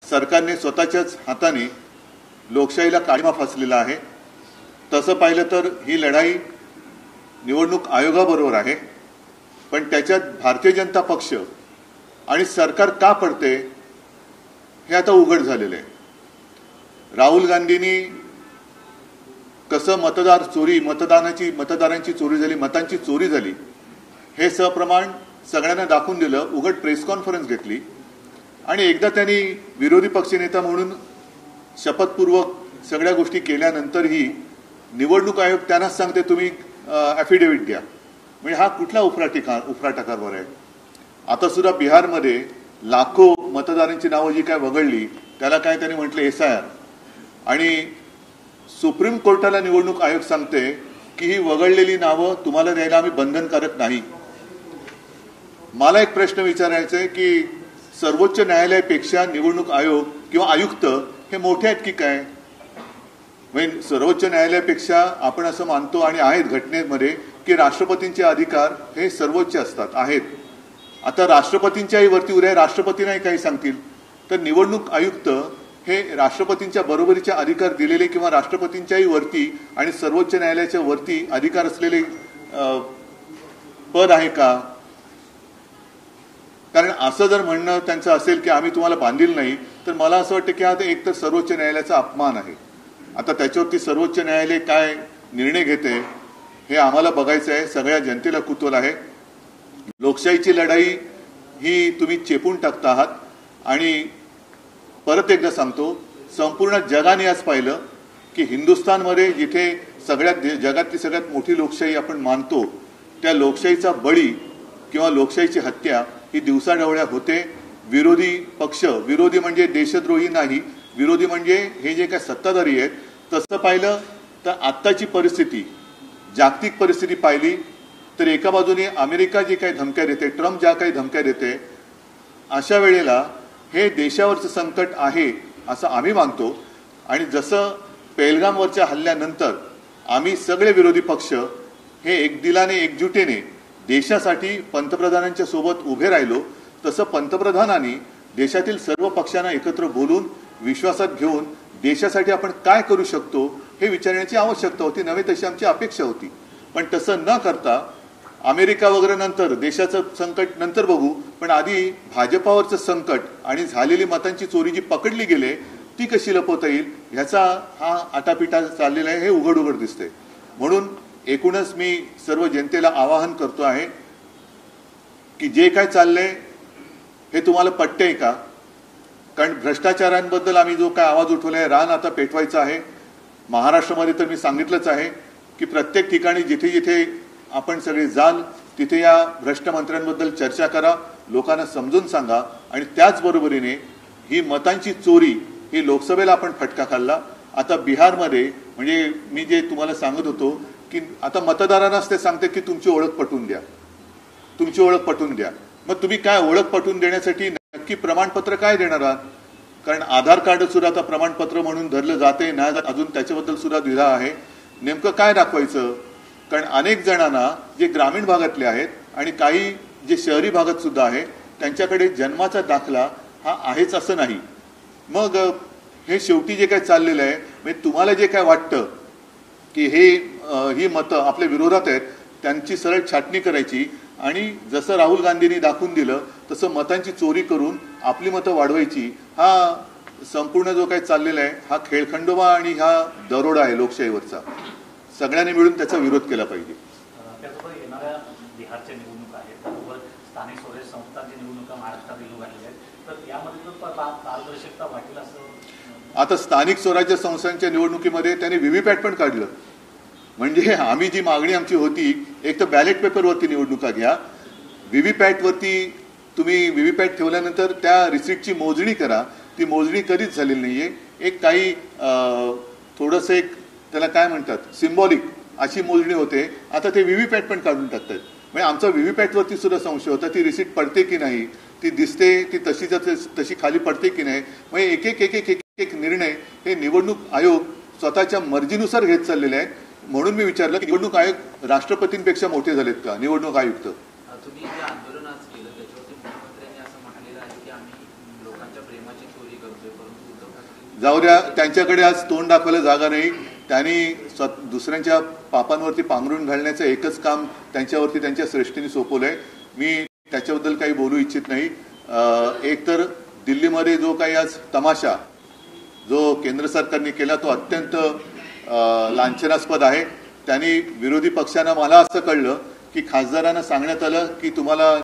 सरकारने स्वतःच्याच हाताने लोकशाहीला काळीमा फासलेला आहे। तसं पाहिलं तर ही लढाई निवडणूक आयोगाबरोबर आहे, पण त्याच्यात भारतीय जनता पक्ष आणि सरकार का पडते हे आता उघड झालेलं आहे। राहुल गांधींनी कसं मतदारांची चोरी झाली, मतांची चोरी झाली हे सप्रमाण सगळ्यांना दाखवून दिलं। उघड प्रेस कॉन्फरन्स घेतली आणि एकदा त्यांनी विरोधी पक्षनेता म्हणून शपथपूर्वक सगळ्या गोष्टी केल्यानंतरही निवडणूक आयोग त्यांनाच सांगते तुम्ही ॲफिडेव्हिट द्या। म्हणजे हा कुठला उफराटा कारभार आहे। आता सुद्धा बिहारमध्ये लाखो मतदारांची नावं जी काय वगळली त्याला काय त्यांनी म्हटलं SIR, आणि सुप्रीम कोर्टाला निवडणूक आयोग सांगते की ही वगळलेली नावं तुम्हाला द्यायला आम्ही बंधनकारक नाही। मला एक प्रश्न विचारायचा आहे की सर्वोच्च न्यायालयापेक्षा निवडणूक आयोग किंवा आयुक्त हे मोठे आहेत की काय? म्हणजे सर्वोच्च न्यायालयापेक्षा आपण असं मानतो आणि आहेत घटनेमध्ये की राष्ट्रपतींचे अधिकार हे सर्वोच्च असतात आहेत। आता राष्ट्रपतींच्याही वरती उद्या राष्ट्रपती नाही काही सांगतील तर निवडणूक आयुक्त हे राष्ट्रपतींच्या बरोबरीचे अधिकार दिलेले किंवा राष्ट्रपतींच्याही वरती आणि सर्वोच्च न्यायालयाच्या वरती अधिकार असलेले पद आहे का? कारण असं जर म्हणणं त्यांचं असेल की आम्ही तुम्हाला बांधील नाही तर मला असं वाटतं की आता एक तर सर्वोच्च न्यायालयाचा अपमान आहे। आता त्याच्यावरती सर्वोच्च न्यायालय काय निर्णय घेते हे आम्हाला बघायचं आहे, सगळ्या जनतेला कुतूहल आहे। लोकशाहीची लढाई ही तुम्ही चेपून टाकता आहात आणि परत एकदा सांगतो, संपूर्ण जगाने आज पाहिलं की हिंदुस्थानमध्ये जिथे जगातली सगळ्यात मोठी लोकशाही आपण मानतो त्या लोकशाहीचा बळी किंवा लोकशाहीची हत्या ही दिवसाढवळ्या होते। विरोधी पक्ष, विरोधी म्हणजे देशद्रोही नाही, विरोधी म्हणजे हे जे काय सत्ताधारी आहेत, तसं पाहिलं तर आत्ताची परिस्थिती जागतिक परिस्थिती पाहिली तर एका बाजूने अमेरिका जी काही धमक्या देते, ट्रम्प ज्या काही धमक्या देते, अशा वेळेला हे देशावरचं संकट आहे असं आम्ही मानतो। आणि जसं पेहलगामवरच्या हल्ल्यानंतर आम्ही सगळे विरोधी पक्ष हे एकदिलाने एकजुटीने देशासाठी पंतप्रधानांच्या सोबत उभे राहिलो, तसं पंतप्रधानांनी देशातील सर्व पक्षांना एकत्र बोलून विश्वासात घेऊन देशासाठी आपण काय करू शकतो हे विचारण्याची आवश्यकता होती, नव्हे तशी आमची अपेक्षा होती। पण तसं न करता अमेरिका वगैरे नंतर देशाचं संकट नंतर बघू, पण आधी भाजपावरचं संकट आणि झालेली मतांची चोरी जी पकडली गेले ती कशी लपवता येईल ह्याचा हा आटापिटा चाललेला आहे, हे उघड दिसते। म्हणून एकूणच मी सर्व जनतेला आवाहन करतो आहे की जे काय चाललंय हे तुम्हाला पटतंय का? कारण भ्रष्टाचारांबद्दल आम्ही जो काय आवाज उठवलाय, रान आता पेटवायचा आहे। महाराष्ट्रामध्ये तर मी सांगितलंच आहे की प्रत्येक ठिकाणी जिथे जिथे आपण सगळे जाल तिथे या भ्रष्ट मंत्र्यांबद्दल चर्चा करा, लोकांना समजून सांगा। आणि त्याचबरोबरीने ही मतांची चोरी ही लोकसभेला आपण फटका खाल्ला। आता बिहारमध्ये म्हणजे मी जे तुम्हाला सांगत होतो की आता मतदारांनाच ते सांगते की तुमची ओळख पटवून द्या, तुमची ओळख पटवून द्या। मग तुम्ही काय ओळख पटवून देण्यासाठी नक्की प्रमाणपत्र काय देणार आहात? कारण आधार कार्ड सुद्धा आता प्रमाणपत्र म्हणून धरलं जाते ना, अजून त्याच्याबद्दल सुद्धा द्विधा आहे, नेमकं काय दाखवायचं? कारण अनेक जणांना जे ग्रामीण भागातले आहेत आणि काही जे शहरी भागात सुद्धा आहे त्यांच्याकडे जन्माचा दाखला हा आहेच असं नाही। मग हे शेवटी जे काय चाललेलं आहे, म्हणजे तुम्हाला जे काय वाटतं की ही मतं आपल्या विरोधात आहेत त्यांची सरळ छाटणी करायची आणि जसं राहुल गांधींनी दाखवून दिलं तसं मतांची चोरी करून आपली मतं वाढवायची, हा संपूर्ण जो काही चाललेला आहे हा खेळखंडोबा आणि हा दरोडा आहे लोकशाहीवरचा। सगळ्यांनी मिळून त्याचा विरोध केला पाहिजे। त्याचबरोबर येणाऱ्या बिहारच्या निवडणुका आहेत, त्याचबरोबर स्थानिक स्वराज्य संस्थांच्या निवडणुका महाराष्ट्रात येऊ लागलेल्या आहेत, तर यामध्ये पारदर्शकता वाटेल असं? आता स्थानिक स्वराज्य संस्थांच्या निवडणुकीमध्ये त्यांनी व्हीव्हीपॅट पण काढलं। म्हणजे आम्ही जी मागणी आमची होती, एक तर बॅलेट पेपरवरती निवडणुका घ्या, व्हीव्हीपॅटवरती तुम्ही व्हीव्हीपॅट ठेवल्यानंतर त्या रिसिप्टची मोजणी करा, ती मोजणी कधीच झालेली नाहीये। एक काही थोडंसं एक त्याला काय म्हणतात सिम्बॉलिक अशी मोजणी होते, आता ते व्हीव्हीपॅट पण काढून टाकतात। म्हणजे आमचा व्हीव्हीपॅटवरती सुद्धा संशय होता, ती रिसिप्ट पडते की नाही, ती दिसते ती तशी खाली पडते की नाही। म्हणजे एक एक एक एक एक निर्णय हे निवडणूक आयोग स्वतःच्या मर्जीनुसार घेत चाललेले आहेत। म्हणून मी विचारलं की निवडणूक आयोग राष्ट्रपतींपेक्षा मोठे झालेत का निवडणूक आयुक्त? तुम्ही जे आंदोलन आज केलं त्याच्यावरती मुख्यमंत्र्यांनी असं म्हटलेलं आहे की आम्ही लोकांच्या प्रेमाची चोरी करतोय, जाऊ द्या, त्यांच्याकडे आज तोंड दाखवायला जागा नाही. त्यांनी दुसऱ्यांच्या पापांवरती पांघरून घालण्याचं एकच काम त्यांच्यावरती त्यांच्या श्रेष्ठीने सोपवलंय. मी त्याच्याबद्दल काही बोलू इच्छित नाही. एक तर दिल्लीमध्ये जो काही आज तमाशा जो केंद्र सरकारने केला तो अत्यंत लांछनास्पद आहे. त्यांनी विरोधी पक्षांना, मला असं कळलं की खासदारांना सांगण्यात आलं की तुम्हाला